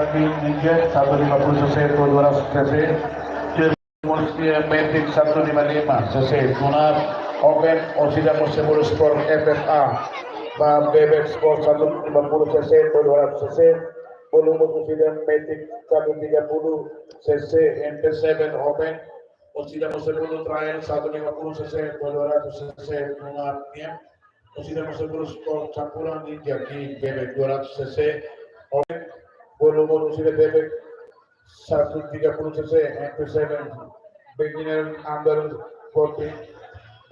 Ninja 150 cc 200 cc Muslim Matic 155 cc Tunar Open Osida Musimul Sport FFA Bebek Sport 150 cc 200 cc Volume Osida Matic 130 cc MP7 Open Osida Musimul Trial 150 cc 200 cc Tunar Osida Musimul Sport Campuran Ninja di Bebek 200 cc Open Volume Osida Bebek 130 cc MP7 beginner under 40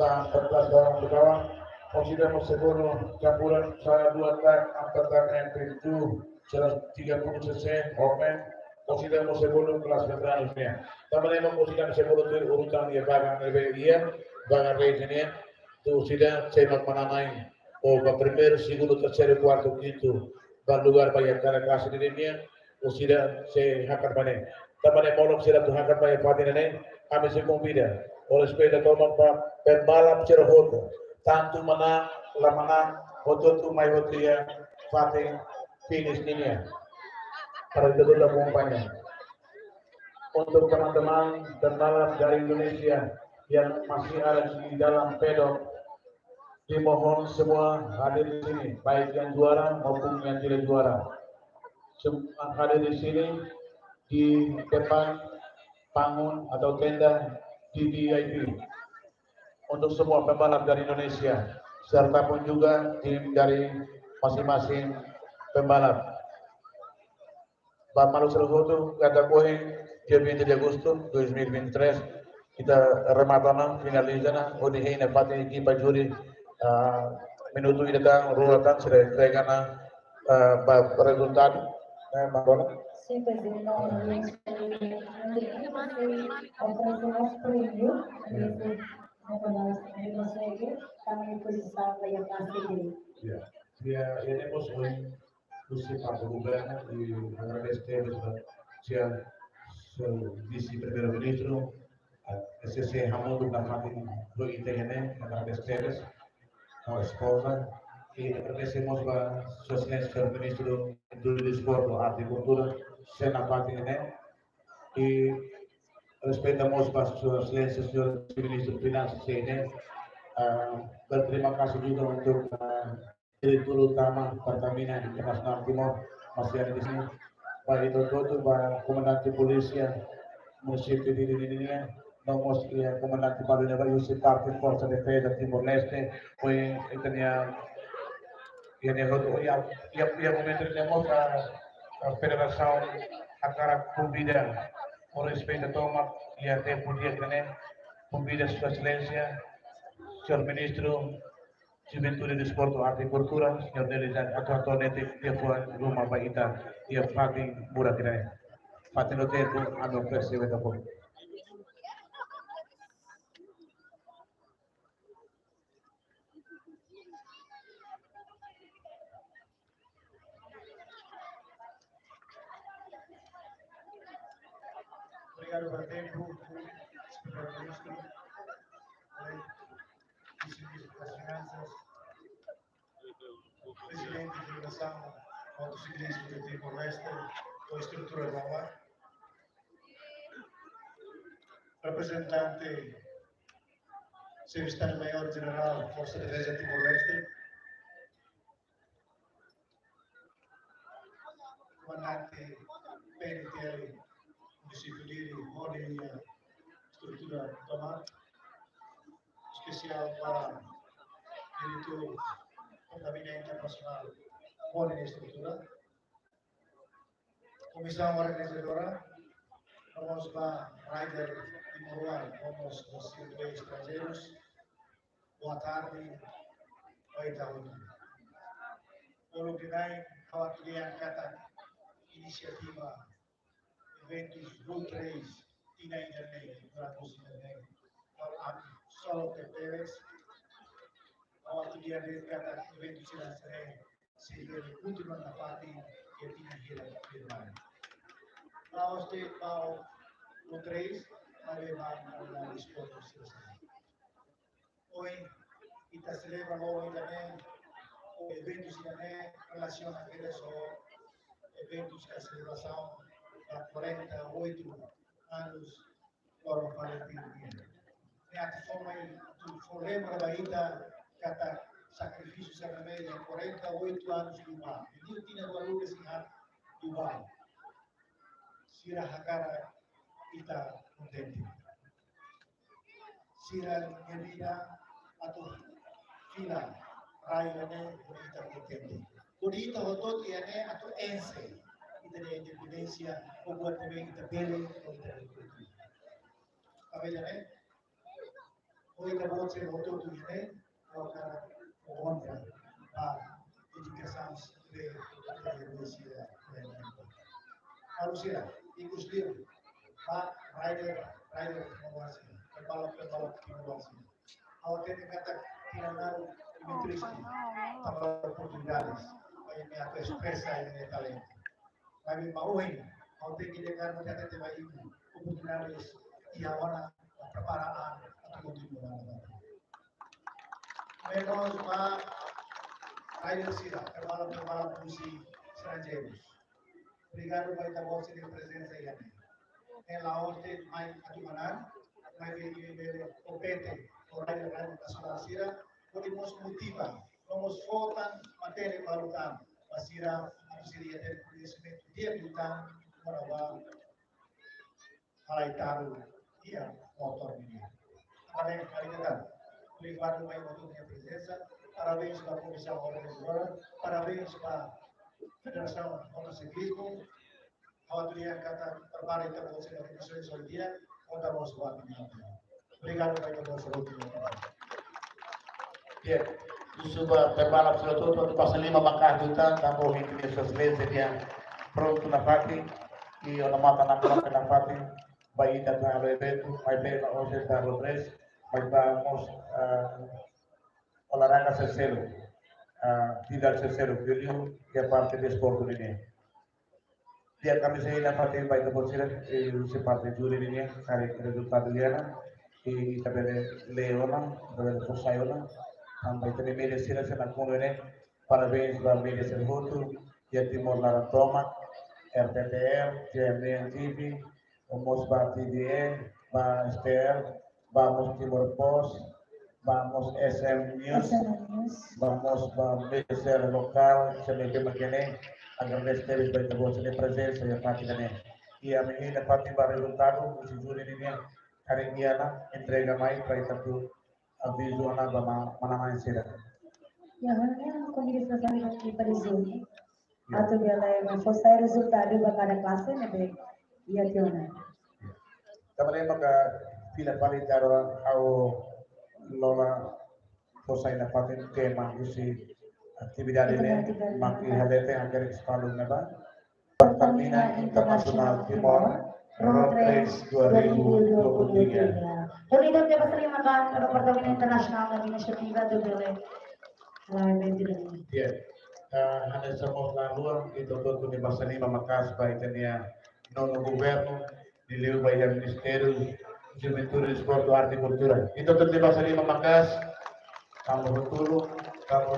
dan 14 tahun ke bawah Osida Seguro campuran saya 2 tak 4 tak MP7 130 cc open Osida Seguro kelas veteranusnya teman-teman Osida Seguro itu urutan dia bagan dia bagan regionnya itu Osida semak manamai primeiro, segundo, terceiro, quarto, quinto dan lugar para cada classe de linha Osida se hakar bane tamane molok sira tu hakar bane fatina ne kami se convida oleh sepeda toma pembalap Cirebon tantu mana lamana hoto tu mai hotia fatin finish linia para itu adalah kompanya untuk teman-teman pembalap dari Indonesia yang masih ada di dalam pedok dimohon semua hadir di sini baik yang juara maupun yang tidak juara semua hadir di sini di depan panggung atau tenda VIP untuk semua pembalap dari Indonesia serta pun juga tim dari masing-masing pembalap. Vamos a nosotros cada corre dia 20 de agosto 2023 kita rematana finalizana odi hina pati equipa juri minuto ida kan rulatan sudah kena resultado Madonna. Sim, pois ele não oferecemos prêmio, ele consegue também posição para a classe dele. Ya, tenemos hoy parte del gobierno y agradecemos al vice-primer ministro, SC Hamoud Nafati, lo interviene, agradecemos a la esposa y agradecemos a su excelencia el ministro de Desporto, Arte y Cultura, Senapati y respetamos a su excelencia señor ministro de Finanzas, berterima kasih juga untuk Direktur Utama Pertamina Internasional Timur masih ada di sini Pak Ito Pak Komandante Polisi Municipio di Indonesia nomos Komandante Padanya Pak Yusuf Parti Forza Defesa Timor Leste poi itania yang momento tenemos a Federação Akara convida por respeito a toma e até podia também convida Sua Excelência Senhor Ministro Juventude de Desporto, Arte e Cultura, Senhor Delegado, atualmente dia foi rumah baita, dia Fatin Murah Tirane. Fatin no tempo, a meu oferecer o apoio. Obrigado pelo tempo, Senhor Ministro, Vice-Ministro das Finanças, Presidente da Federação Motociclista de Timor-Leste, ou estrutura bawah, representante Secretário-Maior General Força de Defesa Timor-Leste, Comandante PNTL Município de Rodeia, estrutura Tomar, especial para Diretor Pertamina Internacional Rodeia Estrutura, Comissão Organizadora, vamos para Rider de Moruan, vamos os estrangeiros, boa tarde, oi Taúna. Pelo que vem, a kata iniciativa eventos do 3 Tina Internet, para Internet, solo TPS, a atividade de kata eventos financeiro, se deve continuar na parte que Tina Internet. Nós temos o 3, para levar na disputa hoje, kita celebra hoje também o evento também relaciona a eventos que a celebração da 48 anos para o Valentim Dia. Neat forma tu lembra ainda kata sacrifício sa remédio 48 anos de mal. Ele tinha valor assim de mal. Sira hakara ita contente. Sira vida atau fila raya ne ita contente. Bonita hotot iane atau ense ita de independencia o buat também ita bele o ita cultura. Kabela ne o ita buat se hotot iane o kara honra a educação de independencia. Harus sila ikut dia Pak rider inovasi pembalap inovasi awak kata tidak naruh nutrisi tambah oportunidades ini atau expresa ini talento kami mauin awak tidak kan kata tema itu oportunidades iawana preparaan atau continuidade menos Pak rider sila pembalap musik estrangeiros. Obrigado por estar vossa presença aí. Ela ontem mais atuanar, mais compete por aí da sua podemos motivar, vamos focar matéria para lutar, masira seria ter conhecimento dia lutar para alaitar dia motor ini. Kalian kalian obrigado mais por sua presença. Parabéns para a comissão organizadora, parabéns para a Federação Motociclismo. Auditorian kata terbaik terus dari Indonesia Saudia, kota Moswa. Obrigado kepada Moswa. Ya, sudah pembalap sudah tutup untuk pasal 5 maka juta tambah ini sesuai dia pronto na fati e ona mata na coloca na fati vai dar na evento vai ter na hoje da Rodrigues vai vamos olahraga terceiro tidak terceiro vídeo que é parte do esporte ini. Dia kami saya dapat baik keposiran si parte juri ini cari resultat dia di tabel Leona, tabel Posayona, sampai tadi media sila sa nagmuna parabéns para media sa Hutu, dia Timor Larantoma, RTTR, JMN TV, vamos para TDE, ba STR, vamos Timor Post, vamos SM News, vamos para media lokal, sa media magkene, agar desteres baik terus ini presença yang pati dan ia mengingat pati baru resultado si juri ini hari dia entrega mai para itu aviso na mana main sila. Ya, hanya kondisi sosial di Parizoni atau bela fosse resultado para cada classe ne be ia tiona. Kemarin maka pila paling jaro au lola fosse na pati tema si aktividad ini maki hadete agar ekspalun neba Pertamina Internasional Timor Road Race 2023. Unidad de Patrimakan para Pertamina Internasional na inisiativa do Bele. Ya, hanya semua lalu itu tuh di bahasa ini memakas baik dia nono governo di liu baik Ministério Juventude Esporte Arte e Cultura. Itu tuh di bahasa ini memakas kamu betul kamu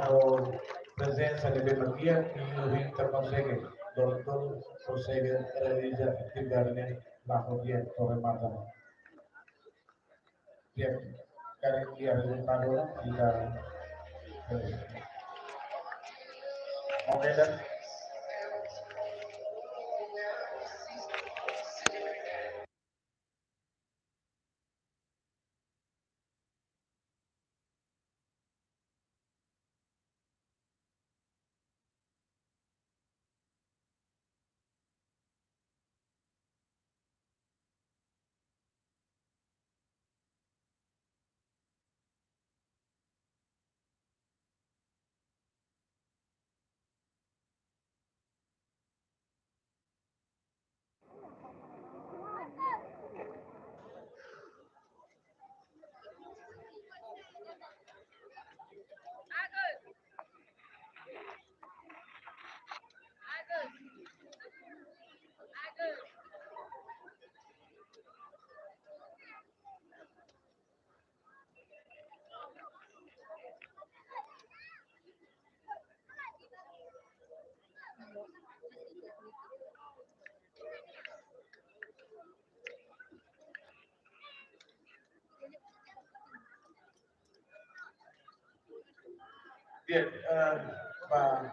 presença de Bemaquia e o Inter consegue doutor consegue realizar atividade lá no dia que remata. Dia kali dia resultado kita oke dan Dia Pak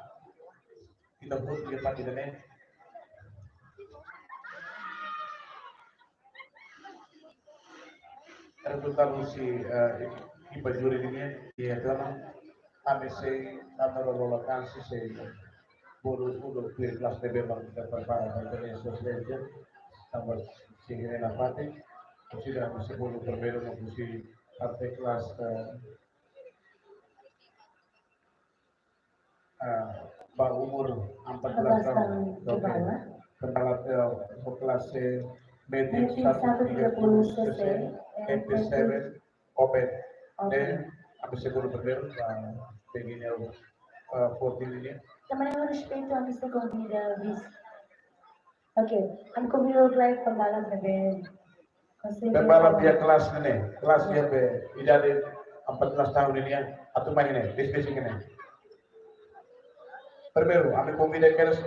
kita pun dia Pak kita nih. Resultat si iba juri ini dia dalam ABC atau lolokan si bulu di kelas TB bang kita prepara Indonesia Legend sama si Helena Fatih sudah masih bulu berbeda dengan si partai kelas bawah umur 14 tahun. Oke. Pembalap kelas Medium 130 cc MP7 Open dan habis itu berbeda begini 14 ini. Também eu respeito a missa convida vis. Oke, ang convido live pembalap na ben. Pembalap dia kelas ini, kelas dia dari 14 tahun ini ya, atau main ini, diskusi ini. Primero, kami convida que es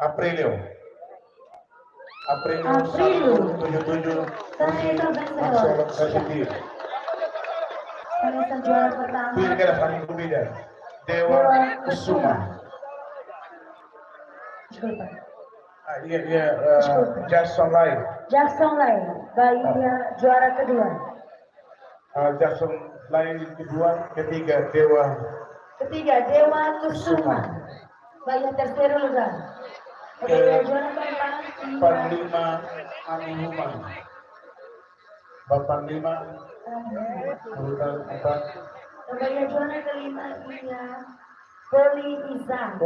Aprilio 177 Sana ito vencedor. Sana sa juara pertama. Pilih que kami convida Dewa Kusuma. Desculpa. Iya, Jackson Lai. Jackson Lai, bayi dia juara kedua. Jackson Lai kedua, ketiga Dewa Kusuma, bayi yang tercero lugar. Oke, juara keempat. Panglima Anuman. Bapak Panglima urutan 4. Bayi juara kelima dia Poli Izan.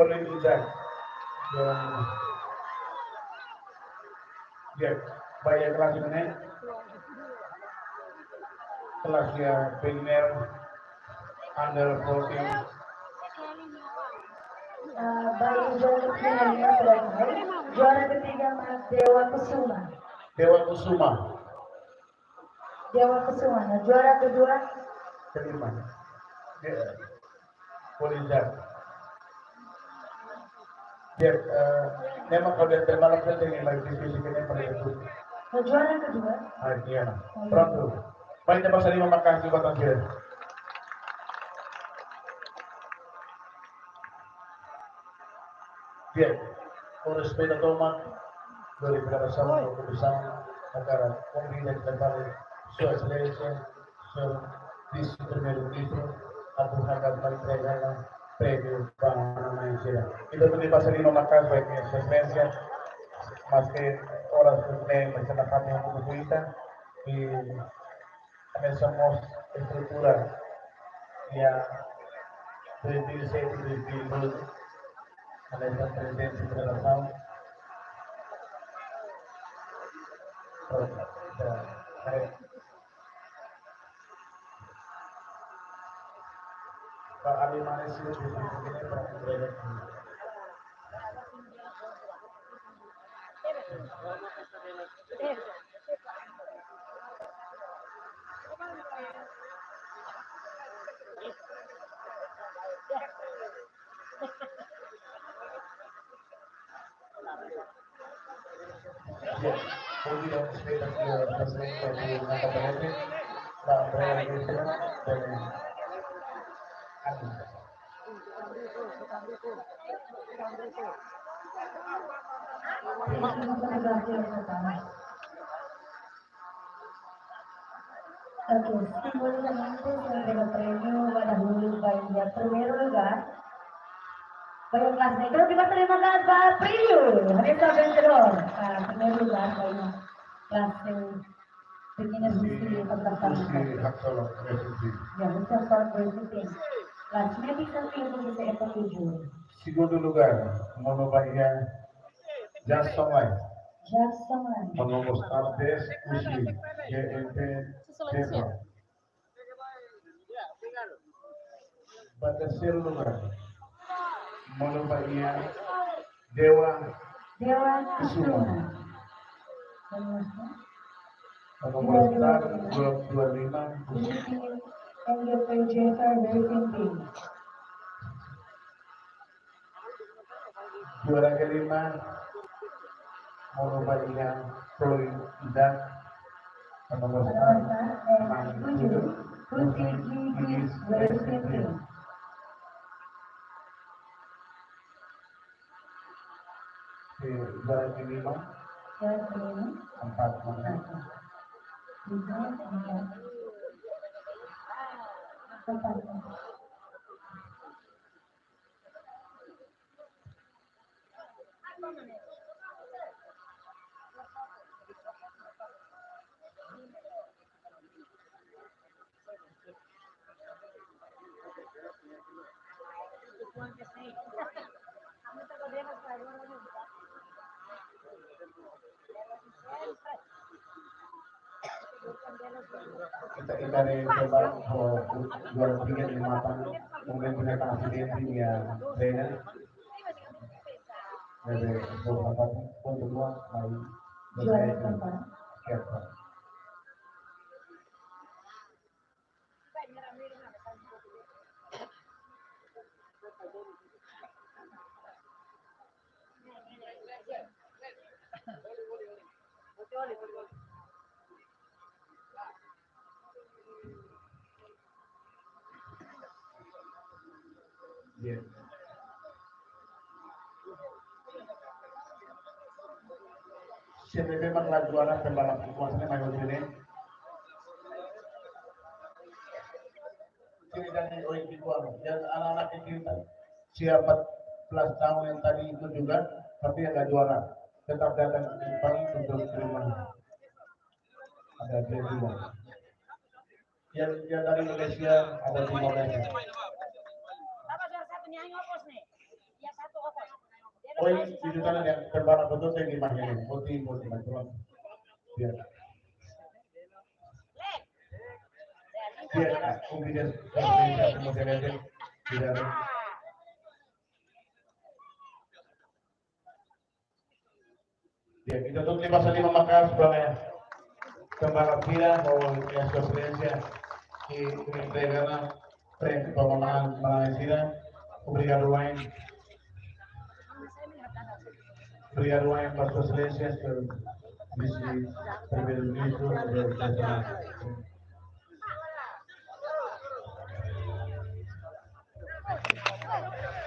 Ya, bayi kelas ini kelasnya beginner under 14. Bayi juara ketiga sudah mulai. Juara ketiga Mas Dewa Kusuma. Nah, juara kedua Kelima. Polizar. Dia memang kalau dia termalam saja yang lagi diskusi ini pada itu. juara kedua. Iya. Pronto. Banyak bahasa lima makasih batang kiri. Bien, con respeto a Toma, lo declaramos lo que pensamos agar convida kembali Su Excelencia, Su Vice-Primer Ministro, Abu Hakam Menteri Premio Bank Indonesia. Itu tadi pasal 5 maka baiknya Su Excelencia, más que horas de mencionar kami yang kita y comenzamos estructura yang berdirse a la presidencia de la FAO. Pak Ali Manis itu di sini para Kemudian sepeda presiden dari Nakabete, Pak Andrea Gresina dan Adi. Oke, simbólicamente se entrega premio Guadalajara Bahía primero lugar. Bayi kelas negro kita terima kasih Pak Prilio, Rita Vencedor. Primer lugar bayi kelas beginner di 14 tahun. Ya, bisa soal berhenti. Kelasnya bisa pilih di EP7. Segundo lugar, Mono Bahia Jackson Lai. Menomor 10 Usi GMP Deva. Pada terceiro lugar, Mono Bahia Dewa Kusuma. Nomor 25 NGPJ Racing Team. Juara kelima Mono Bahia Proli Idak. Nomor 7 Putih Gigis Racing Team. Si juara kelima, Juara kelima. 4 menit. 3, 4. 4. Kita dari coba juara 3 di matang mungkin punya aksidenti ya trainer dari beberapa pun kedua main Juara keempat. Kepler. Iya. CBB bakal juara pembalap kekuasaannya main sini. Sini dari Olimpik yang anak-anak ini siapa 14 tahun yang tadi itu juga, tapi yang nggak juara tetap datang ke depan untuk terima. Ada dia juga. Yang dari Indonesia ada Timor Leste. Oh ini di sana yang pembalap betul yang gimana ini? Multi macam dia. Dia kemudian kemudian tidak. Ya kita tutup di pasal 5 maka sebagai pembalap kita mau yang experiencia y entregar frente a Malaysia, obrigado Wayne por sus excelências, pelo vice-primeiro-ministro do Brasil.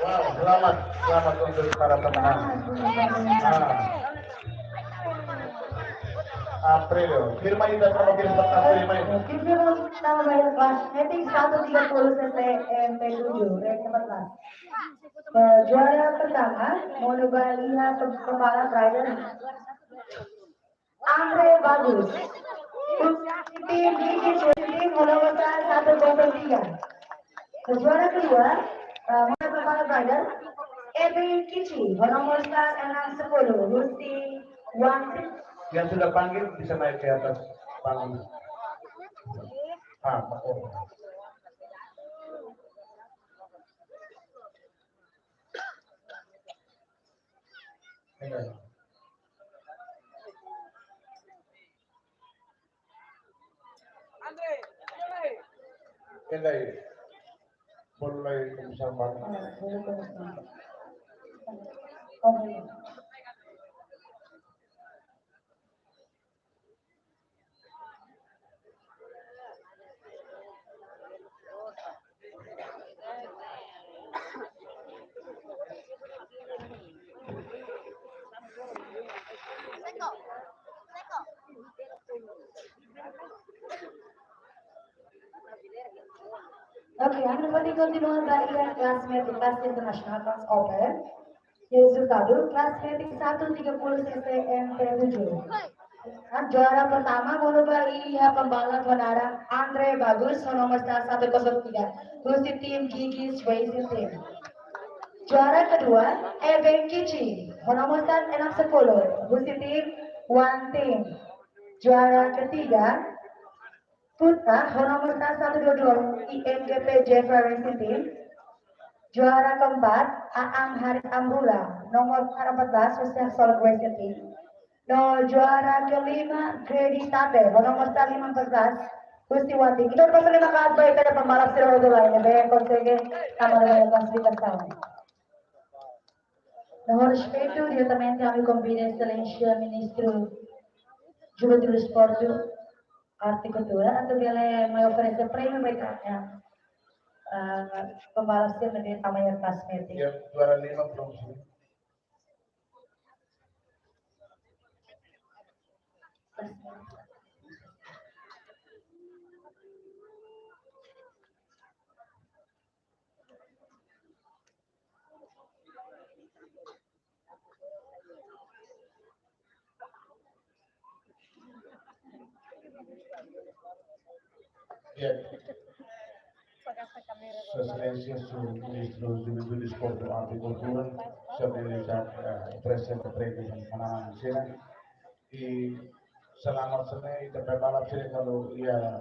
Wow, selamat untuk para pemenang. April, firma kita sama firma firma itu. Firma nama bayar kelas meeting 130 cc MP7 red 14. Juara pertama Monobalia pembalap rider Andre Bagus. Tim tim nomor 103. Juara kedua pembalap rider Ebi Kici nomor 610 Rusti Wang. Yang sudah panggil bisa naik ke atas panggung. Oh. Kendai, mulai bersama. Oke, kami continuar dari kelas meeting kelas internasional kelas open. Resultado kelas meeting 130 cc MP7. Juara pertama Monobalia pembalap Honara Andre Bagus nomor 103 Rusi tim Gigis Racing Team. Juara kedua Eben Kici nomor 610 Rusi tim One Team. Juara ketiga Putra nomor 122 IMGP Jeffrey Racing Team. Juara keempat Aang Haris Amrula nomor 14 Rusia Solid Racing Team. Juara kelima Grady Tate nomor 514 Gusti Wati. Kita berterima kasih kepada pembalap seluruh lainnya yang konsegen sama dengan klasifikasi. No respeito diretamente ao meu convite excelência ministro Juventude do Esporte Arte e Cultura atau ele me oferecer prêmio mereka pembalap menjadi tamannya kelas meeting. Ya, juara 5 belum sih. Ya, Excelência, Sr. Ministro de Juventude, Desporto, Arte e Cultura, Sr. Presiden Terpilih Mananang Sina, selamat senang kita berbalap sini kalau ia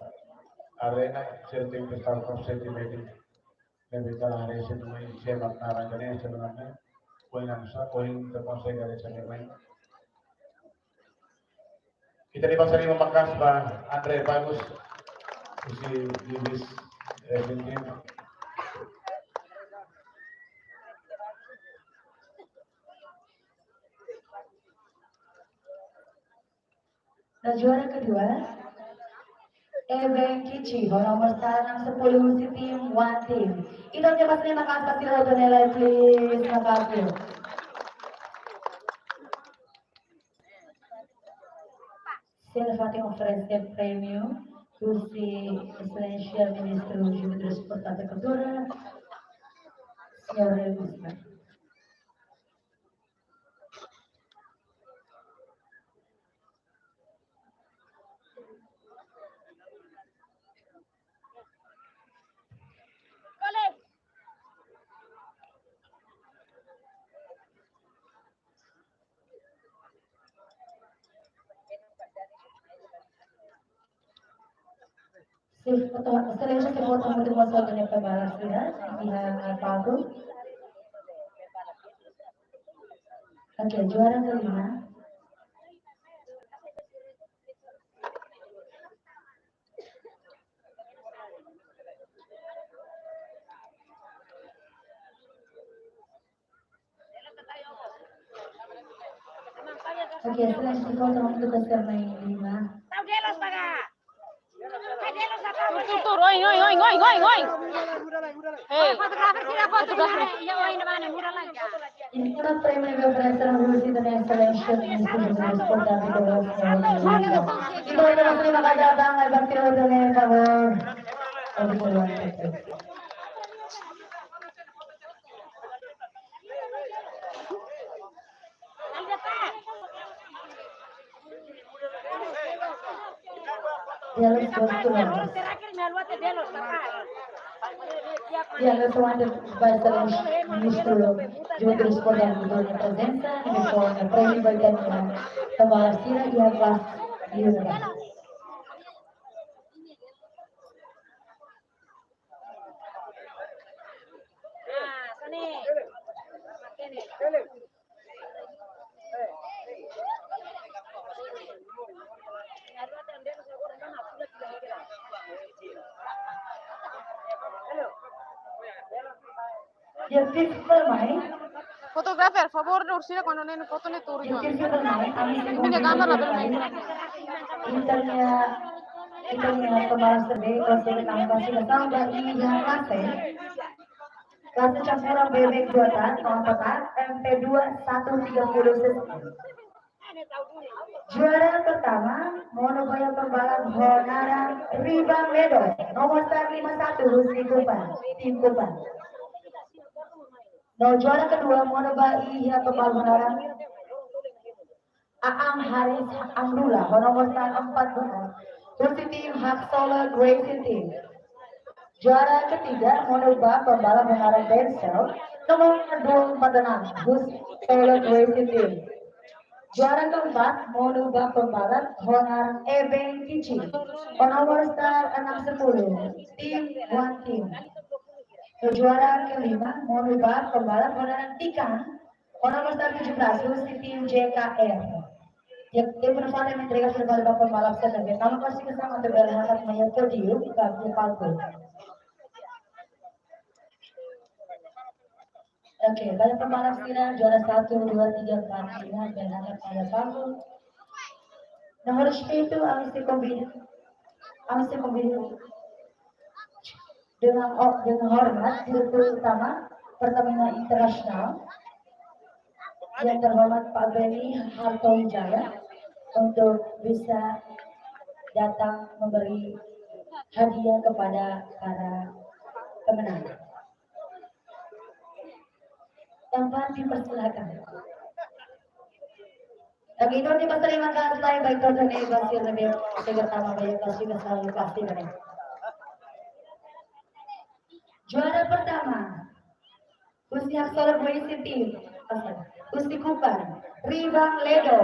arena sering besar konsep meeting lebih kalau hari sebelumnya siapa narangnya sebelumnya poin angsa poin terkonsep dari sebelumnya kita di pasar ini memangkas Bang Andre bagus isi Yudis Revenue. Dan juara kedua, Eben Kici, nomor sekarang 10 si tim One Team. Itu aja pas terima kasih sudah nilai please, terima kasih. Silvati oferece prêmio cursi Excelência Ministro Juventude Esporte e Cultura, Senhor Elisa. Excelência se vota muito uma só ganha para balas pihak Pago. Oke, juara kelima. Oke, Excelência se vota untuk peserta yang kelima. Tutur, oi. Hei, Ini kan prêmio yang berdasarkan kursi dan Excelência Ministro Juventude Esporte e Cultura. Itu adalah terima kasih datang, lepas kira dengan favor. Untuk peluang itu. Dialog wanted by Excelência Ministro Juventude Esporte e Cultura presença e com a prêmio vai ter pembalap sira e a kelas junior. Yang tips bermain, fotografer, favor de urgir cuando nene foto ne turu yang jual. tips bermain, kami Ini gambar lah bermain. internya pembalap terbaik kelas yang kasih datang dari yang kelas campuran bebek buatan kelompok MP2 130 cc. Juara pertama, monobaya pembalap Honara Riba Medo, nomor start 51 si Kupan, tim Kupan. Dan juara kedua, monobaya Iya pembalap Honara Aang Haris Amdullah, nomor start 40, kursi tim Hak Solo Racing Team. Juara ketiga, monobaya pembalap Honara Bensel, nomor 246, Gus Solo Racing Team. Juara keempat, monobaya pembalap Honor Eben Kici, nomor start 610, tim One Team. Juara kelima, monobaya pembalap Honor Tikan, nomor start 17, kursi tim JKR. Yang bersama menterikan sebagai pembalap sebagai nama pasti kesama terberangkat mayat podium di Palko. Oke, banyak pembalap sira juara 1, 2, 3, 4, 5 dan anak pada panggung. Nomor itu amisi kombin dengan hormat direktur utama Pertamina Internasional yang terhormat Pak Beni Hartowijaya, untuk bisa datang memberi hadiah kepada para pemenang. Tanpa dipersilakan. Lagi itu terima kasih baik Tuhan Basir lebih pertama banyak kasih selalu kasih mereka. Juara pertama, Gusti Aksara Boysi Tim, Gusti Kupang, Ribang Ledo.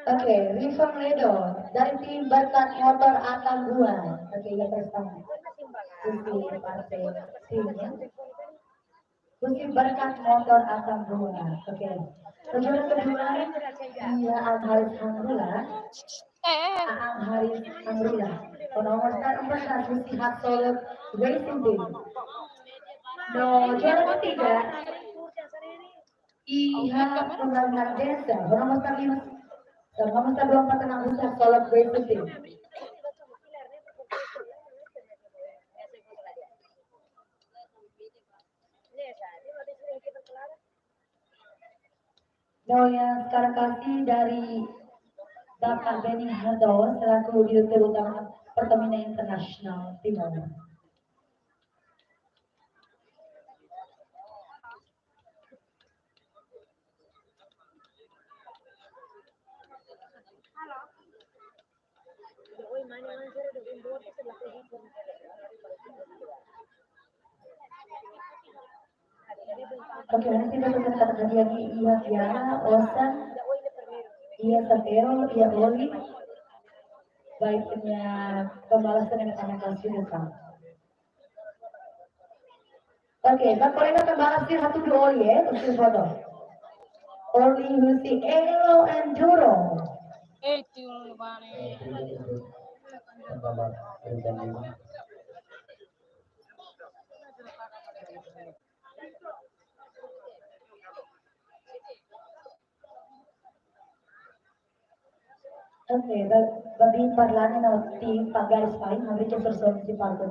Oke, Ribang Ledo dari tim Berkat Motor Atambua. Oke, yang pertama. Gusti partai timnya. Gusti Berkat Motor Atambua. Oke. Juara kedua, Ia Haris Hamdullah. Aang Haris Hamdullah. Nomor 14 Gusti Haksolot Racing Team. Juara ketiga, Iha Pembangunan Desa. Nomor 5. Nomor 24 Gusti Haksolot Racing Team. Yang sekarang kasih dari Bapak Benny Hardo selaku Direktur Utama Pertamina International Timur. Oke, nanti kita akan terjadi Ia Tiara, Osan, Ia Satero, Ia Oli, baiknya pembalasan yang kami kasih depan. Oke, Bapak kolega pembalasnya satu dua Oli ya, untuk foto. Oli Husi Elo Enduro. Oke, bagi parlanya nanti Pak Garis Paling memberikan persoalan di partai.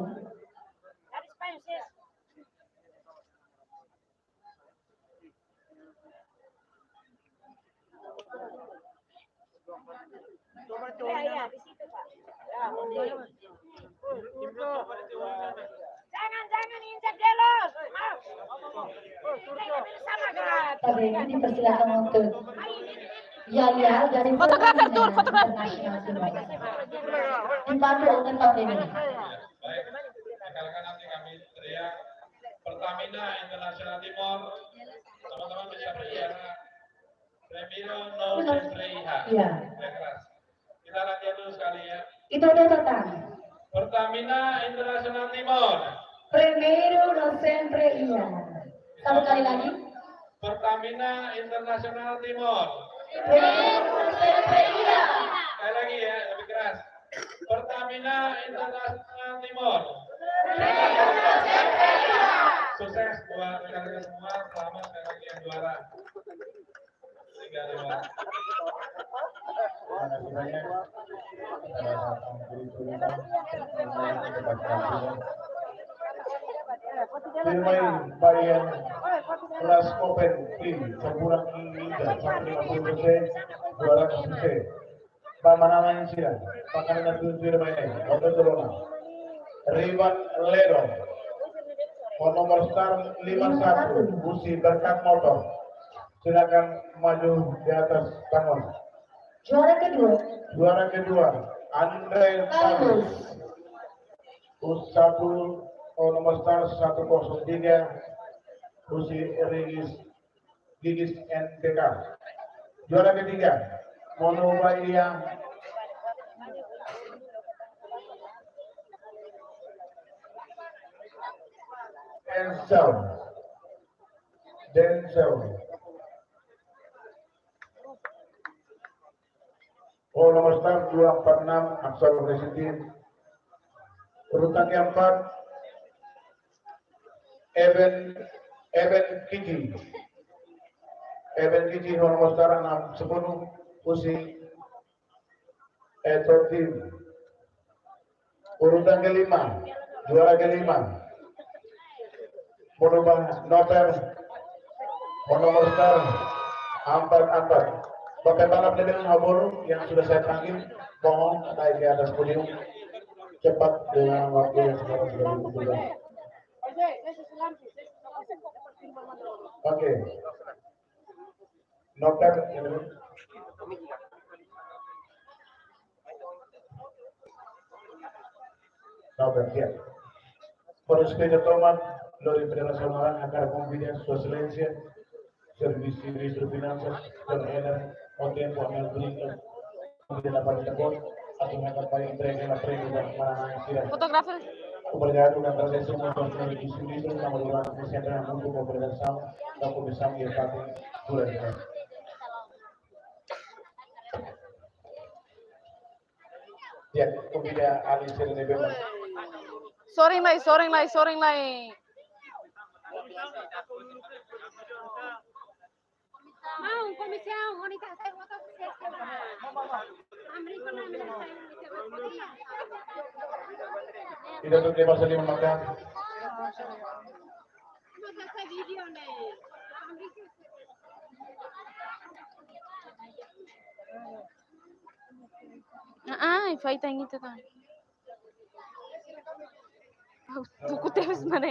Ya, di situ Pak. Jangan injak jelos. Sama gerak. Tapi ini dipersilakan untuk Yaya dari Fotografer tur, fotografer. Dipandu oleh Pak Benny. Baik, rekan-rekan nanti kami teriak Pertamina Internasional Timur, teman-teman bisa berbicara Remiro No Sempre Iha. Iya. Keras. Kita latihan dulu sekali ya. Itu ada total. Pertamina Internasional Timur. Primero no sempre iya. Satu kali lagi. Pertamina Internasional Timur. Primero no sempre iya. Sekali lagi ya, lebih keras. Pertamina Internasional Timur. Sukses buat rekan-rekan semua. Selamat sekali lagi yang juara. Tiga juara. Terima kasih banyak. Kita datang dari tulisan Firmain bagian kelas Open Team sekurang hingga 150% 200%. Nama namanya sila, pangkalan itu Firmain, Oto Corona, Riban Ledo, nomor start 51, Gusti Berkat Motor. Silakan maju di atas panggung. Juara kedua. Juara kedua, Andre Paulus. Nomor start 103, Gusti Gigis NTK. Juara ketiga, Monobailia. Denzel. Nomor start 246, Aksal Presiden. Urutan keempat, Eben Eben Kiki nomor sekarang 10 Usi Eto Tim urutan kelima, juara kelima merubah noter nomor sekarang 44. Bapak balap level Habur yang sudah saya panggil, mohon naik ke atas podium cepat dengan waktu yang sekarang sudah ditentukan. Oke. Noter noter siap. Por respeto toman lo internacional agar convidas su excelencia, servicio y ministro de finanzas, con el tiempo en el brinco de la parte de atau mereka paling entrega la premio dan mana kira. Fotografer. Obrigado na presença do nosso ministro, na modalidade que sempre é muito boa cooperação da comissão e a parte durante. Ya, convida a Alice de Bema. Sorry lai. Mau komisião, wanita saya foto Tidak tuh dia pasal 5 maka. video nih. Fai tang itu kan. Buku terus mana?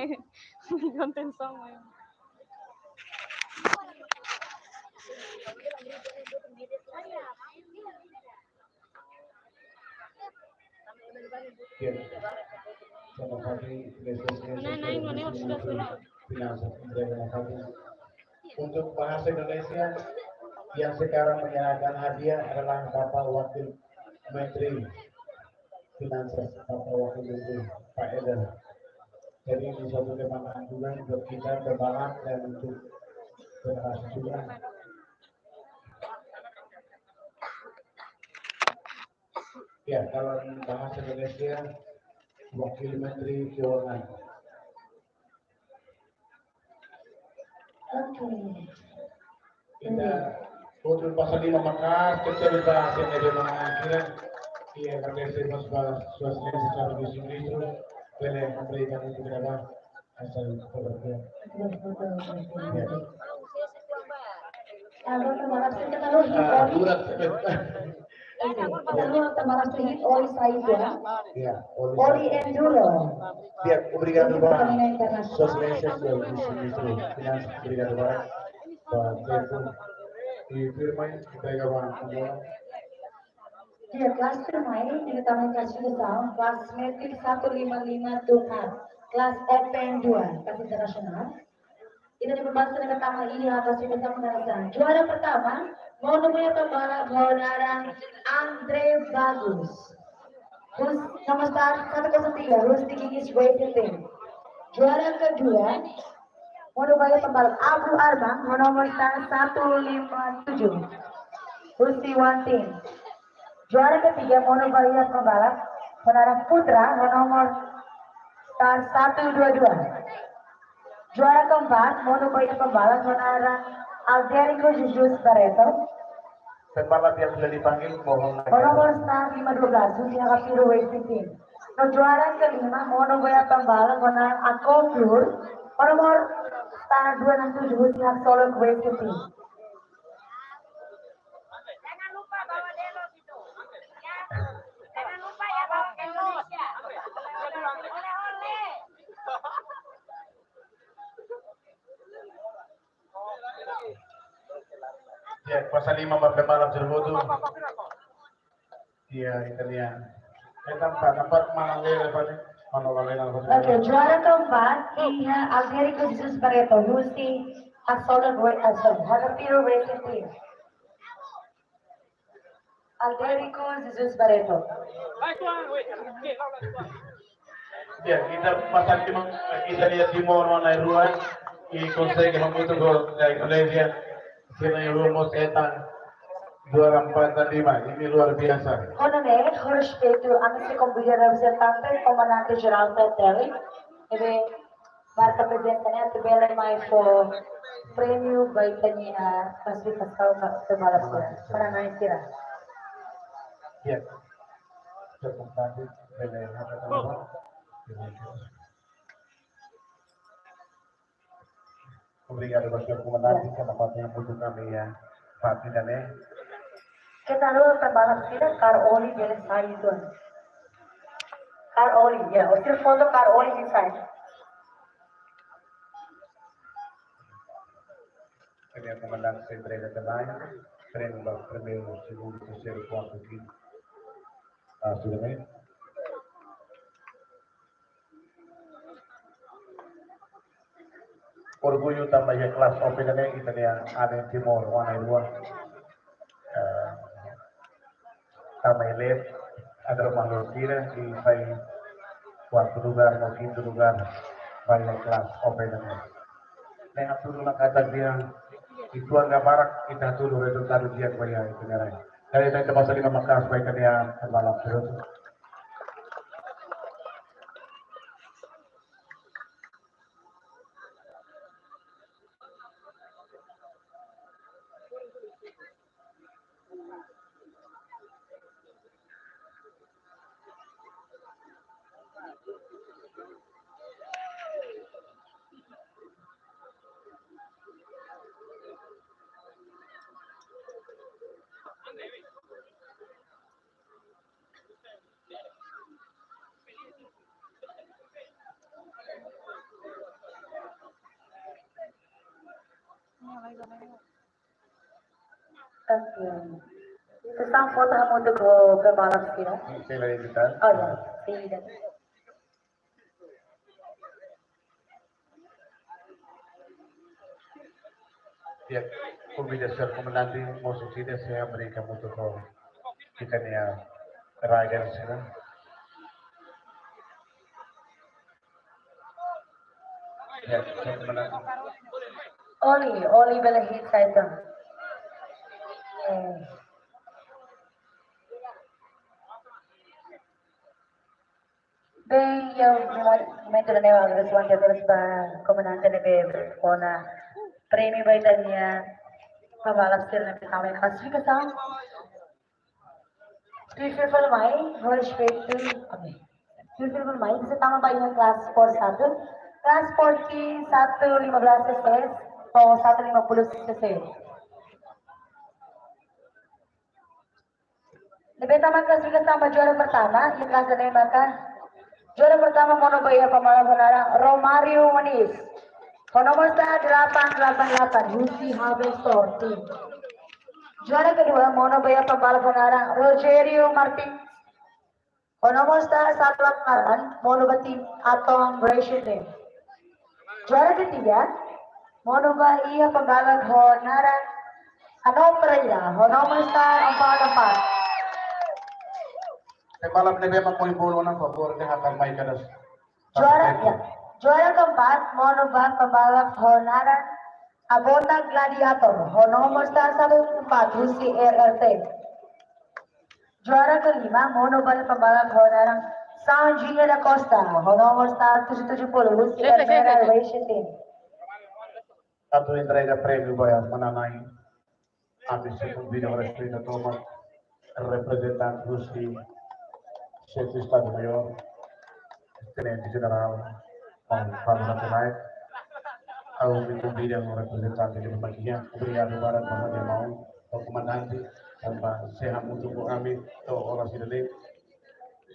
Konten sama. Untuk bahasa Indonesia yang sekarang menyerahkan hadiah adalah Bapak Wakil Menteri Finanses, Bapak Wakil Menteri Pak Eder. Jadi ini suatu kebanggaan juga untuk kita berbalap dan untuk federasi juga. Ya, kalau bahasa Indonesia Wakil Menteri Keuangan. Kita untuk pasal 5 maka kita bahas yang ada mengakhirkan ia berdasarkan suasana secara visi-visi boleh memberikan itu kepada asal keberdian. Kalau terbalas kita taruh di terbalas di oli saja. Ya, Oli enduro. Biar obrigado para socialistas do visi-visi finance obrigado para tempo e firma entregavam Dia kelas termain di Taman Kasih Besar, kelas metrik 155 Tuhan, kelas FN 2, kelas internasional. Ini dibahas dengan taman ini atas Besar Menarasan. Juara pertama, Monumen Pembalap Saudara Andre Bagus. Nomor start 103, Rusti Gigis Waiting. Juara kedua, Monumen Pembalap Abu Arbang, nomor start 157, Rusti Wanting. Juara ketiga Monobaya Pembalap Menara Putra nomor start 122. Juara keempat Monobaya Pembalap Menara Alderico Jesus Barreto. pembalap yang sudah dipanggil mohon Nomor start 512 Susia Kapiro Racing Team. Juara kelima Monobaya Pembalap Menara Ako Flur nomor start 267 Susia Solo Racing Team. Jangan lupa bawa Delos itu. Ya. Jangan lupa ya bawa ke Indonesia. Oleh-oleh. ya pasal 5 pembalap terbutuh iya Italia tempat mana lagi Oke, juara keempat Iya Alderico Jesus Barreto, Gusti Axola Hagapiro Racing Team. Alderico Jesus Barreto. ya kita pasal 5 kita lihat di mana ruang i consegue muito gol da Indonesia sino yung rumos etang juara 4 dan 5 ini luar biasa. Coronel, con respeto a nuestro compañero representante, comandante general Petelli, Marca presentannya tabela mais prêmio vai tanya classificação ke balap sila. Para naik sila. Ya. Cukup nanti Obrigado, Bastião Comandante, que na parte muito kami pati dan Kita lalu ke balap sila car oli dari side doon. Car oli, ya. Usir foto car oli inside. Ini Comandante sempre da também, treino do primeiro, segundo, terceiro, quarto, quinto. Sudah bem? Orgulho também é classe open também, kita yang ada Timor, warna dua. Também left, ada rumah lotira di vai quarto lugar, no quinto lugar, vai a classe open também. Nah, turun lang kata dia itu ang barak kita turun resultado dia kaya itu ngarai. Dari tayo masa 5 makas baik kanya balap terus. Tentang foto kamu untuk ke balap sila. Saya lagi kita. Oh ya, tidak. Ya, kombinasi komandante mau suceder saya berikan untuk kita ni rider sana. Ya, komandante. Oli bela hit item. Bem, eu momento na neva agreswan que terus ba comandante de bebe ona prêmio vai tanya pembalap sila na kami klasifikasi. Prefer mai harus itu okay. Prefer mai bisa tama ba yung class 41 class 40 115 cc o 150 cc. Lebih taman klasifikasi sama juara pertama yang kelas na maka juara pertama monobaya pembalap penara Romario Manis. Nomor 888 Lucy Harvestor Team. Juara kedua monobaya pembalap penara Rogerio Martin. Nomor 188 monobaya Team Atom Racing Team. Juara ketiga monobaya pembalap penara Anom Pereira. Nomor 444. Pembalap na memang mau ibulo ng favor ng akan may kadas. Juara keempat monobak pembalap Honara Abona Gladiator nomor 114 Husi RRT. Juara kelima monobak pembalap Honara San Gino da Costa nomor 170 Husi RRT Racing Team. Satu entrega prêmio vai mananay. Amin sa video respeto na Thomas, representante Husi, Chef de Estado Mayor, Tenente General, Pablo Nacional, ao me convidar um representante de Bahia, obrigado para o irmão, o comandante, para ser muito com kami, to oras ini,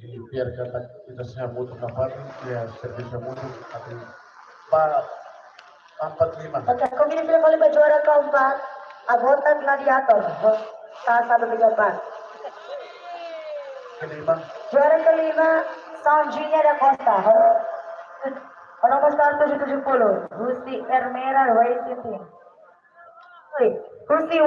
e biar kita sehat muito kapal, ya servisnya muito, tapi Pak 45. Oke, kombinasi kali juara keempat Abota Gladiator, salah 134. Kelima. Juara kelima San Gino da Costa nomor 170 Husi Ermera Racing Team. Husi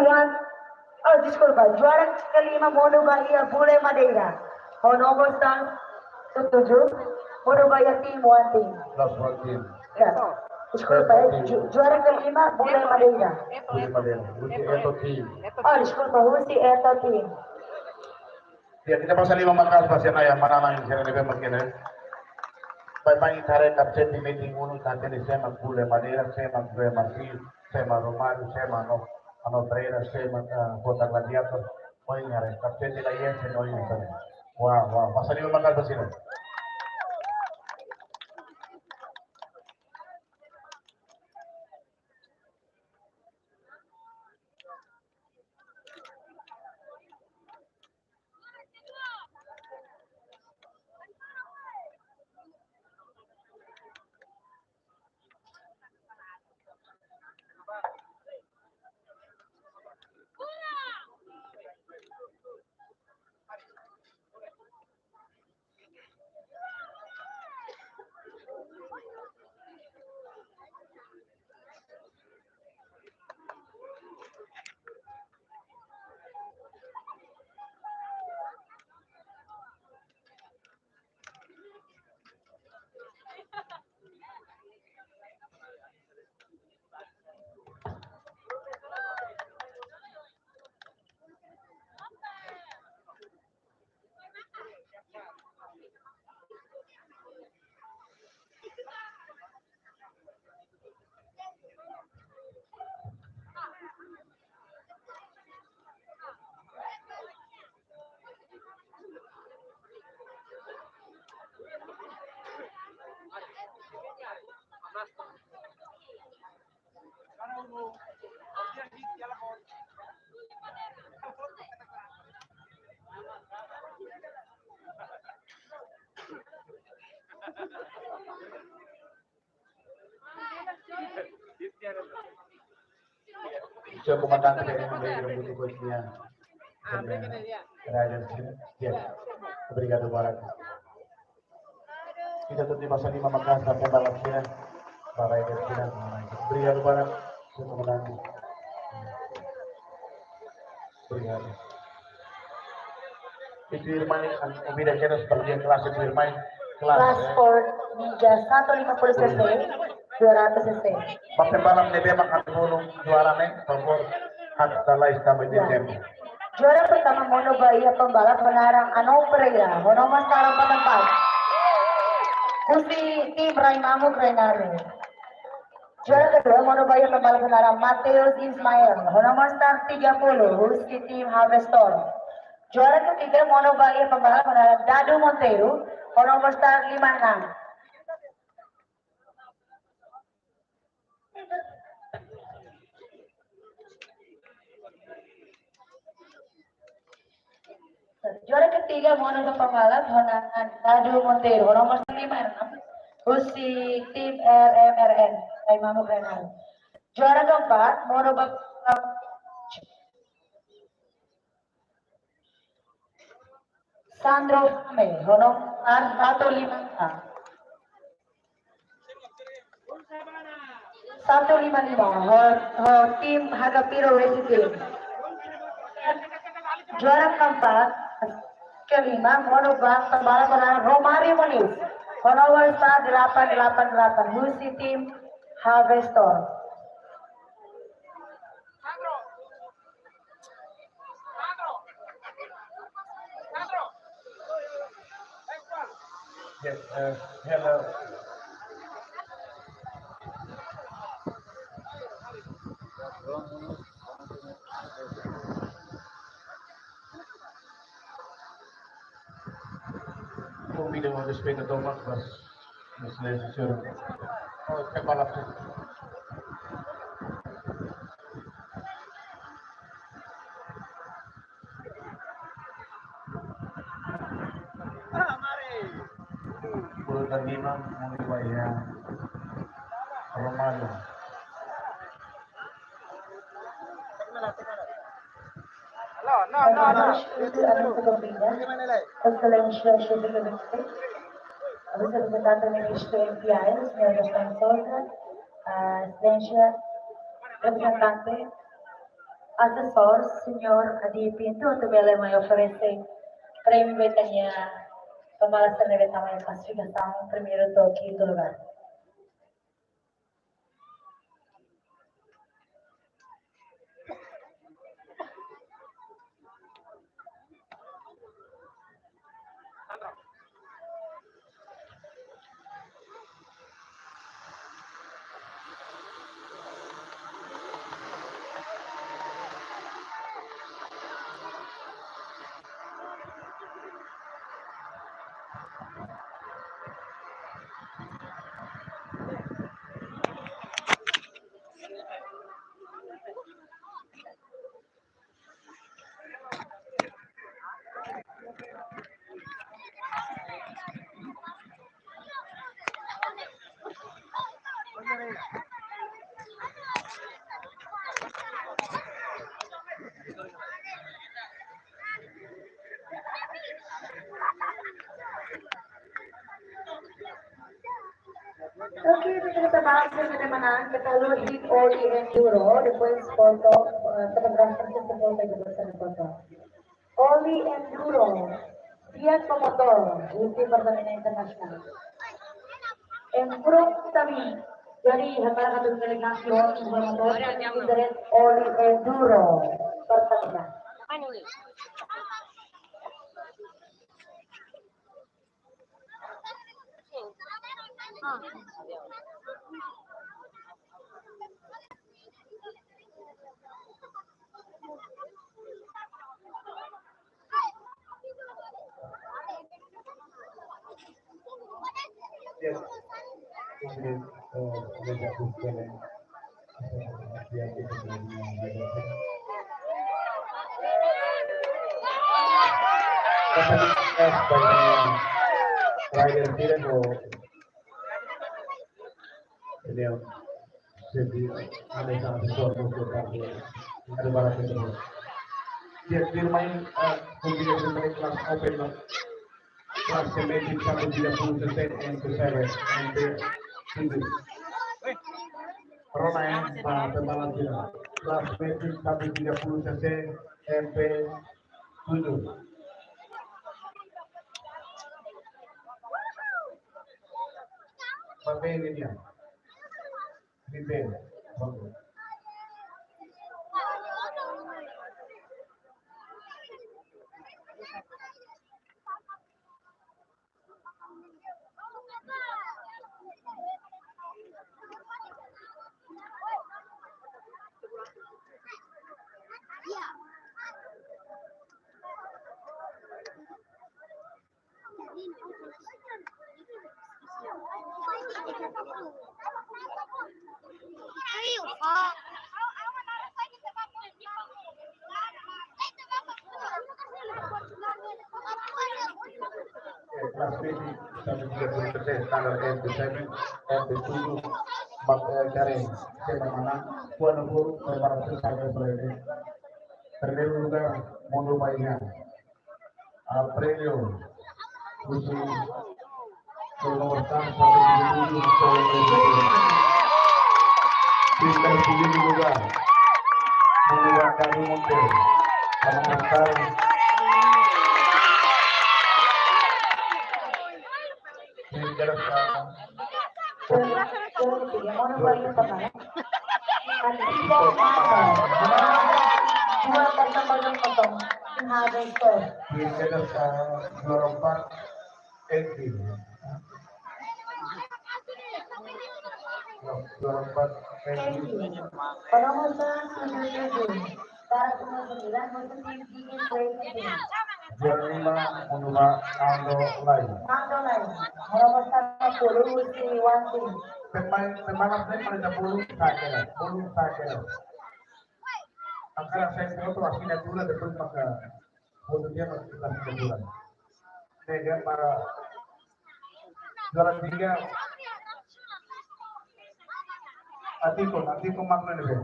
disculpa, juara kelima Mono Bahia Bule Madeira nomor 107 Mono Bahia Team One Team. Last one team. Ya, disculpa juara kelima Bule Madeira. Bule Madeira. Husi Eto Team. Disculpa, Husi Eto Team. Ya, kita pasal 5 makas pasien ayam mana yang saya lebih mungkin. May tarik kapsen di meeting uno natin ni Sema Gule Manila, Sema Gule Martil, Sema Romano, Sema ano Brera, Sema Kota Gladiator. O yung nga rin, kapsen nila yan, sino yung isa rin. Wow, wow. Pasali mo magkal ba sila? So, kumandang kayo ng mga butikos niya. Yes. Obrigado, Barak. Kita tuh di masa 5 maka sampai balap sila. Para ikut sila. Obrigado, Barak. So, kumandang. Obrigado. Itu Irmani, ang umida kaya seperti yang kelas itu Irmani. Class 4, Ninja 150 cc, 200 cc. Pagkabalang nebe makatulong juara nih, favor hak talay sa may tempo. Juara pertama Mono Bahia pembalap menarang Anong Pereira, Mono Mas Tarang Patempat. Kusi tim Raimamu Grenaro. Juara kedua Mono Bahia pembalap menarang Mateus Ismail, Mono Mas Tar 30, Kusi tim Harvestor. Juara ketiga Mono Bahia pembalap menarang Dadu Montero, Mono Mas Tar 56. Juara ketiga Mono pembalap menarang Dadu Montero, nomor 56, Husi tim RMRN, Raimamu Grenaro. Juara keempat Mono pembalap Sandro Fame, nomor 156. 155, tim Hagapiro Racing Team. Juara keempat, kelima, monobak pembalap menang Romario Moniz, nomor 888, Husi tim Harvestor. Yes, hello. Kung hindi mo respeto to mas legislature. Oh, kabalap siya. Puro tagima, mga iba yan. Romano. Excelência Chefe representante do Ministério MPI, Sr. Gastão Souza, Excelência representante assessor, Sr. Adi Pinto, untuk beliau may oferecer prêmio betanya pembalasan dari tamu yang klasifikasi primeiro do quinto lugar. Okay, kita bahas sa naman Catalogic Oli Enduro, request photo, photographer sa photo, sa photo. Oli Enduro, Fiat Promotor, UP Barcelona International. Enduro kami, jadi hambara katong delegasyon, promotor, Internet Oli Enduro, Barcelona. Yes. Kemudian belajar bukan yang kita belajar. Rider tidak mau ini yang jadi ada sangat sesuatu ada barang itu. Dia bermain kemudian bermain kelas open kelas semedik 130% and to 7 and single. Corona ya, pembalap kita. Kelas medik 130% MP 7. Pakai ini dia. Ribet. Bagus. Kelas medik 130% standar MP7 MP7 cari mana Kuala Lumpur preparación sampai selesai. Terlebih juga mundur mainnya. Aprelio khusus nomor 1 sampai 77 Pintar sendiri juga menggunakan mundur menangkan Pembalap saya pada 10 sakit. Angkara saya itu aslinya dulu terus maka motornya masih bulan. Sehingga para juara 3 Atiko makna nih.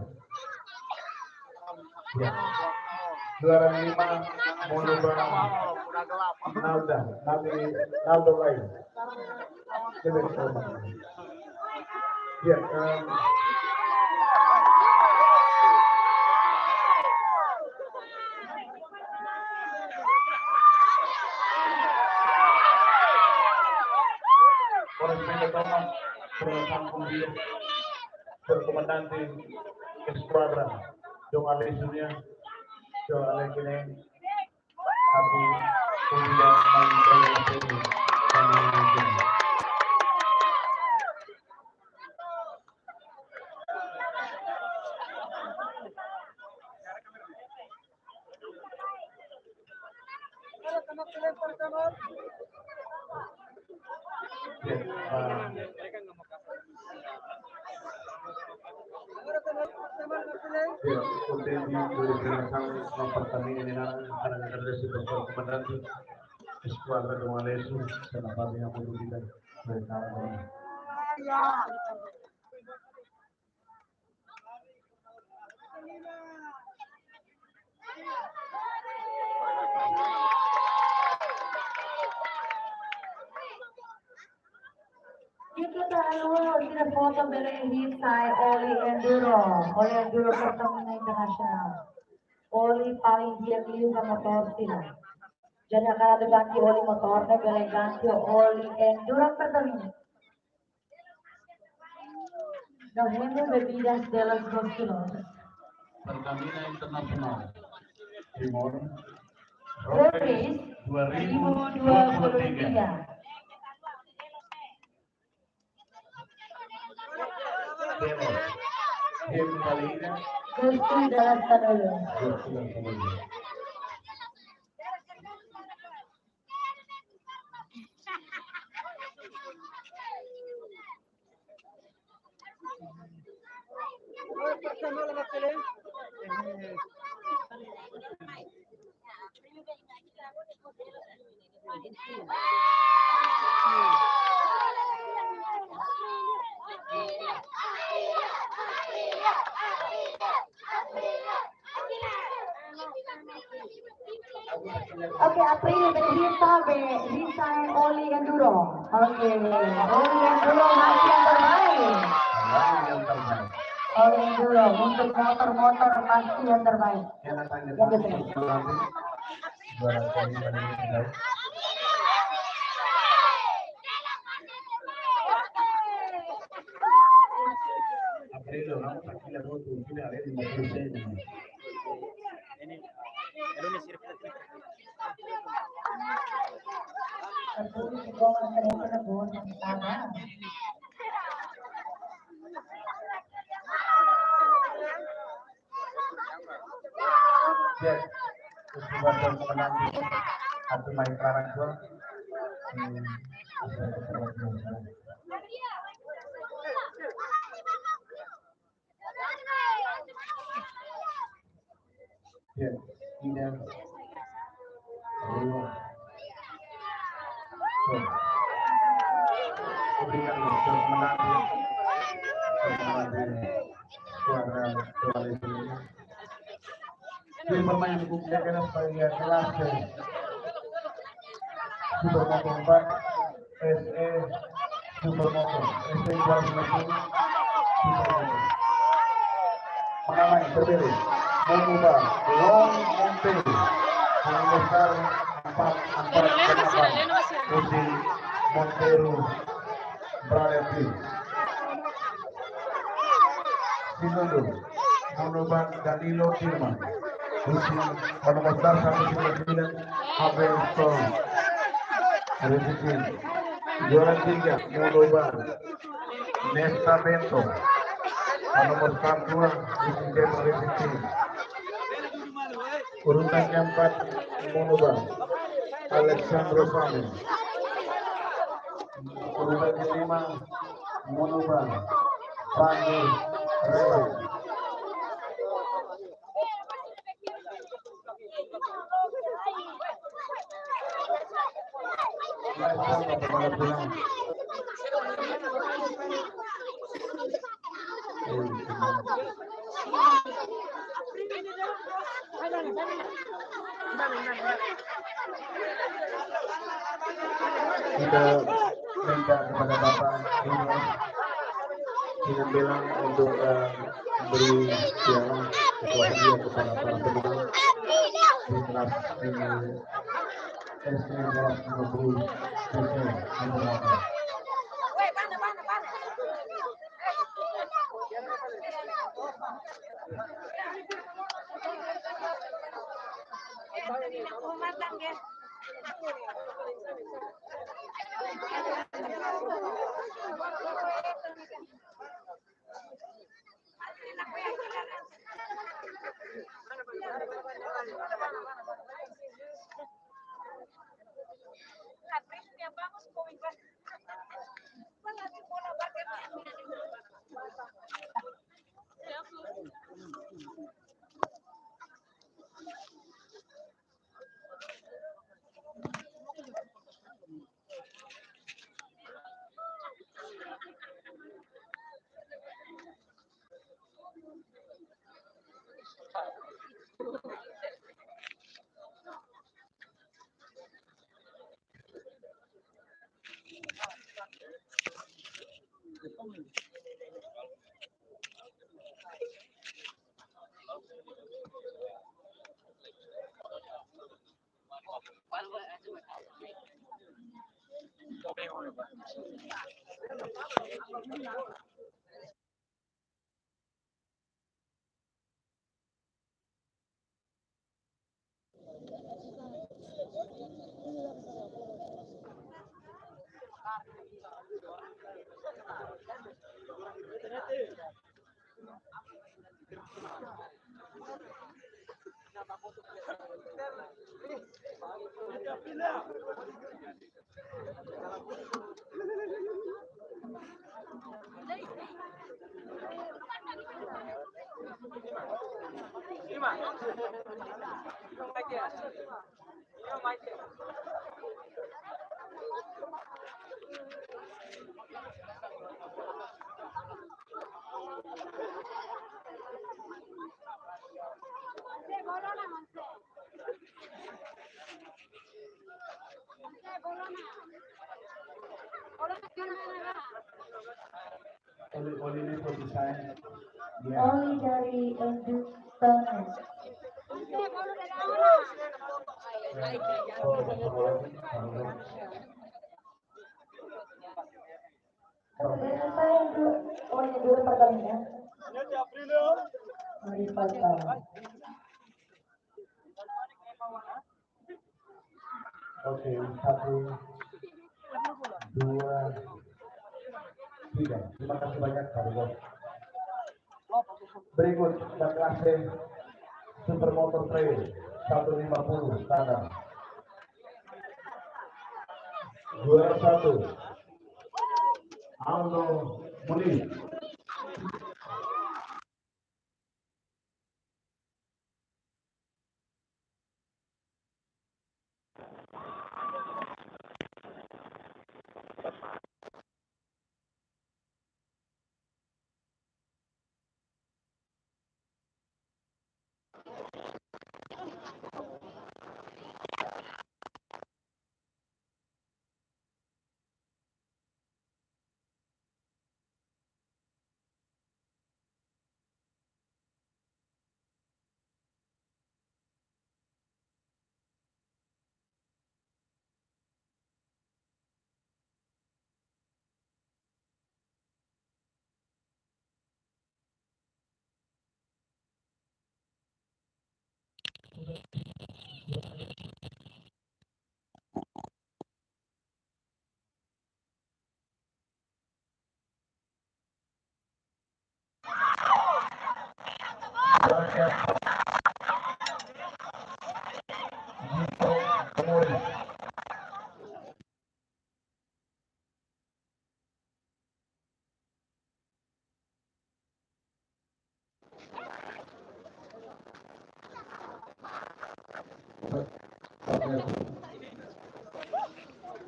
Ya. Juara 5 Monoba Naldo lain. Ya, Correspondente Thomas, Perusahaan Pembiayaan Berkomandante Esquadra, Dong Ale Junior, Dong Ale Kine, Abu Pembiayaan Pembiayaan pertandingan ini karena ada resiko komandante Esquadra de Malesu dan apa yang perlu kita lakukan. Kita Lalu sinafoto Berenghisay Oli Enduro, Oli Enduro Pertamina Internasional. Oli paling dia liu ka motor sila. Jadi akan ada ganti oli motornya, boleh ganti oli Enduro Pertamina. November bebidas de los 2 kilos. Pertamina Internasional Timor Race 2023. 2023. Demo. Game kali ini Gusti dalam dulu. sudah selesai. Oke, April Risa Oli Enduro. Oke, Oli Enduro masih yang terbaik. Yang terbaik. Oli Enduro untuk motor-motor masih yang terbaik. Yang tanya Yang betul. juara kali ini. April, kamu pasti lihat tuh, ini ada di Malaysia. Tertulis di bawah kereta tersebut yang pertama. Ya, kebetulan pemenang atau main karang gua. Ya, ini yang bermain bukan sebagai kelas Supermoto 4 SE Supermoto SE 2020 Supermoto mengalami berbeda mengubah long monte yang besar 4 Uzi Montero Bradley Sinodo mengubah Danilo Firman Uzi menomor 199 Abel Storm Rezeki juara 3 mengubah Nesta Bento nomor 42 Uzi Demo Rezeki urutan keempat mengubah Alexandro Fami urutan kelima mengubah Pandu Rewa kita minta kepada Bapak ini dengan bilang untuk beri piala ketua hadiah kepada para pemenang di kelas ini SD kelas 20 cc Internasional. Monse, bolona, Monse. Monse, bolona. Bolona, gimana? Oli ini for design. Oli dari Edutanas. Monse, bolona dari mana? Sebenarnya saya itu oli dulu Pertamina. Oli Pertamina. Oke, 1, 2, 3. Terima kasih banyak, Pak. Berikut dan klasik Supermotor Trail 150 standar. Juara 1 Aldo Munir.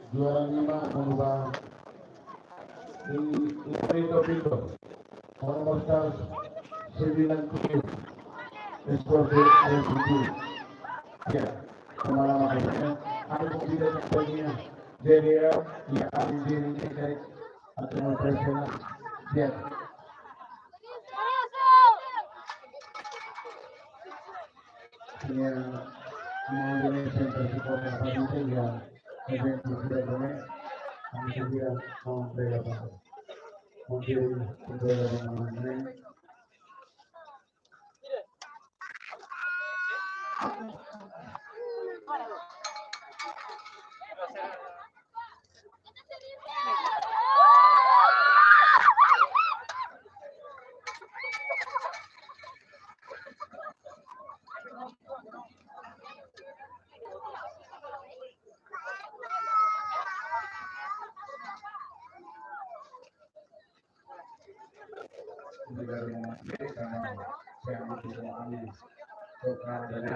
Juara 5 mengubah Pinto nomor 97 Esporte RPG. Ya, pengalaman akhirnya ada mobil yang sebagainya JDL yang ambil dirinya dari atau profesional. Ya, yang mengenai center support yang tadi saja event sudah boleh kami juga mau berapa mungkin berbeda dengan lain. Dari mereka yang mengalami program dari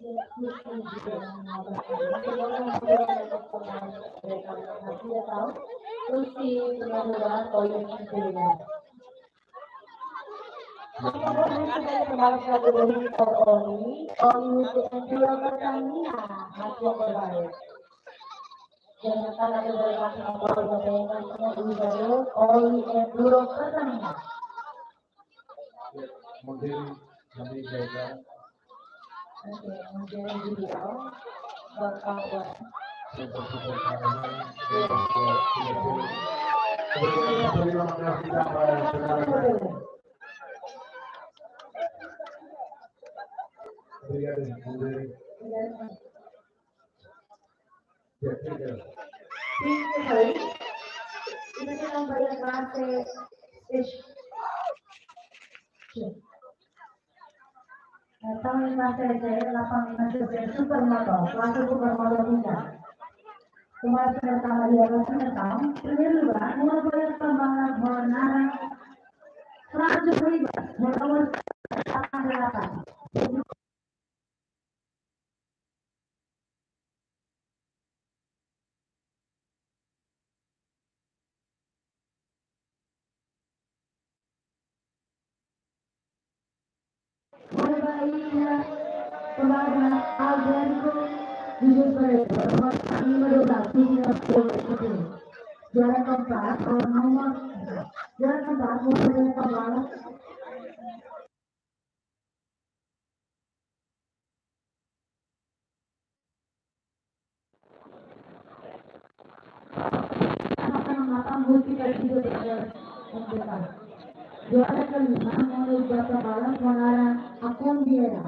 Pembalap satu dari Oli itu enduro pertamina hasil terbaik. Jangan ada beberapa nomor yang dibaru Oli enduro pertamina. Model kami jaga. Oke, kemudian video bakal Super karena terima kasih kepada ini yang banyak banget tahun 5 saya 85 supermoto kelas supermoto 3 kemarin pertama dia bersenang kedua mulai perkembangan kebenaran 100.000 nomor 88 Mulainya pembangunan Alberto di nomor 12 jalan keempat nomor jalan keempat mulai pembalap akan multiplier juara kelima menurut pembalap mengarah akun Viera.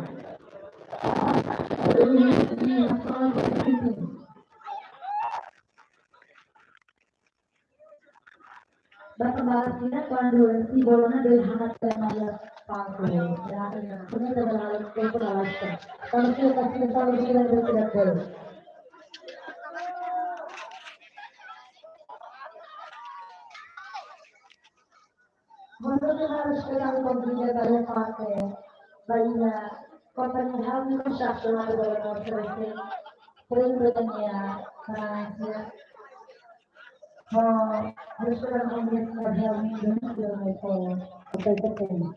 Pembalap Cina kondisi bolanya dari hangat Maria Paku. Ya, ini adalah pembalap. Kalau kita tidak menurut harus sekali pembelian dari partai bayinya company Helmi Construction atau Development Services sering bertanya karena harus sekali pembelian Helmi dengan Development Services.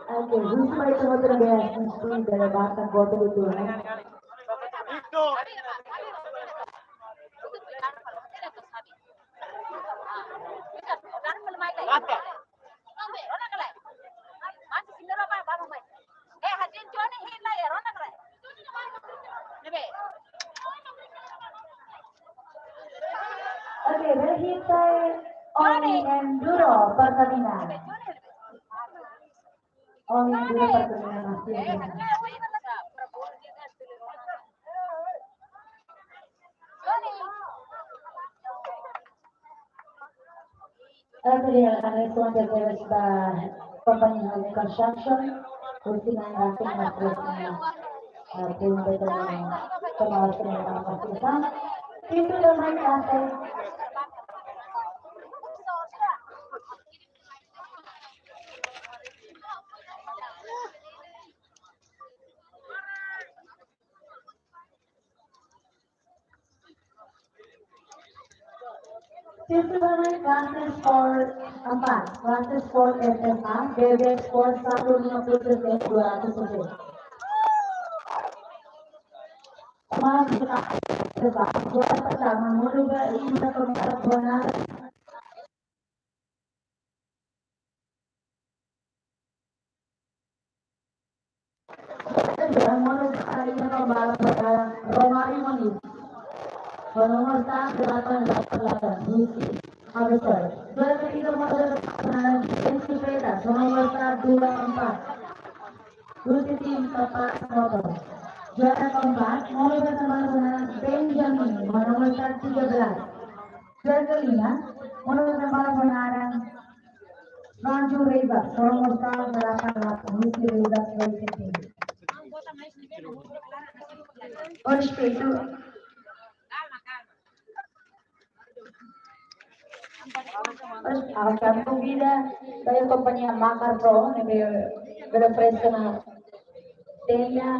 Oke, Wisma itu mau terbiasa meski dari bahasa botol itu. Oke, berhita Oli Enduro Pertamina. Oli Enduro Pertamina masih. Oke, dia akan respon dari company Helmi Construction. Kursi yang akan masuk tim Pertamina. Kepala Sekolah Fakultas, itu damai kasih. Siswa classes for 4, classes for SMA, bebek for 150 200 Juara pertama merubah Indah Pembangunan kedua merubah Indah Pembangunan Romari Monis nomor 888 Misi Abesar. Juara ketiga merubah Jensi Petas nomor 24 Ruti Tim Papa Motor. Juara keempat, nomor bersamaan Benjamin, nomor 13. Juara kelima, nomor bersamaan Ranju Reza, nomor 88, Misi Reza, और special Campo Vida dari kompanya Makar Pro berpresena Telia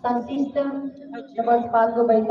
Sound System dapat sepatu baik